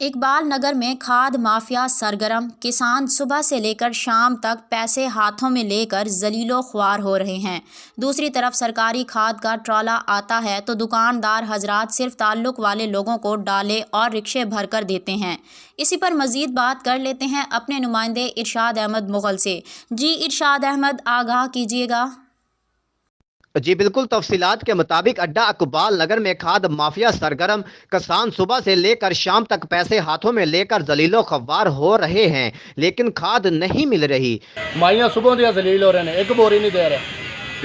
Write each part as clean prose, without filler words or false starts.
इकबाल नगर में खाद माफिया सरगर्म। किसान सुबह से लेकर शाम तक पैसे हाथों में लेकर जलीलो ख्वार हो रहे हैं। दूसरी तरफ सरकारी खाद का ट्राला आता है तो दुकानदार हजरात सिर्फ ताल्लुक वाले लोगों को डाले और रिक्शे भर कर देते हैं। इसी पर मज़ीद बात कर लेते हैं अपने नुमाइंदे इरशाद अहमद मुग़ल से। जी इरशाद अहमद, आगाह कीजिएगा। जी बिल्कुल, तफसीलात के मुताबिक अड्डा इकबाल नगर में खाद माफिया सरगर्म। किसान सुबह से लेकर शाम तक पैसे हाथों में लेकर जलीलो खवार हो रहे हैं, लेकिन खाद नहीं मिल रही। माइया सुबह दिया जलील हो रहे हैं, एक बोरी नहीं दे रहे।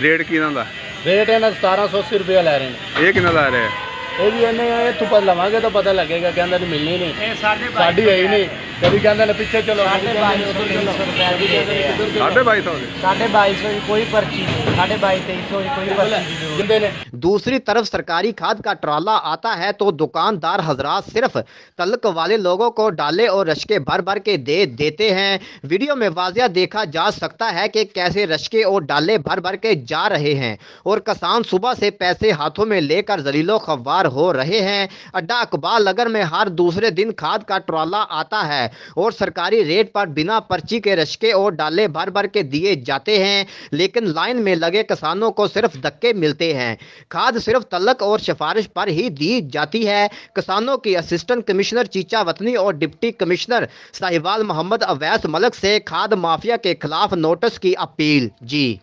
रेट की ना रेट है ना 1780 रुपया ले रहे हैं। एक ना ला रहे हैं ये भी इन्हें तू पर लवांगे तो पता लगेगा। कहते नहीं मिलनी नहीं, साड़ी है ही नहीं। कभी कहते ने पीछे चलो, 22,500 कोई पर्ची 22,500 कोई पर्ची। दूसरी तरफ सरकारी खाद का ट्राला आता है तो दुकानदार हजरात सिर्फ तल्लक वाले लोगों को डाले और रश्के भर भर के दे देते हैं। वीडियो में वाज़िया देखा जा सकता है कि कैसे रश्के और डाले भर भर के जा रहे हैं और किसान सुबह से पैसे हाथों में लेकर जलीलो खवार हो रहे हैं। अड्डा इकबाल नगर में हर दूसरे दिन खाद का ट्राला आता है और सरकारी रेट पर बिना पर्ची के रश्के और डाले भर भर के दिए जाते हैं, लेकिन लाइन में लगे किसानों को सिर्फ धक्के मिलते हैं। खाद सिर्फ तल्लक और सिफारिश पर ही दी जाती है। किसानों की असिस्टेंट कमिश्नर चीचा वतनी और डिप्टी कमिश्नर साहिवाल मोहम्मद अवैस मलिक से खाद माफिया के खिलाफ नोटिस की अपील। जी।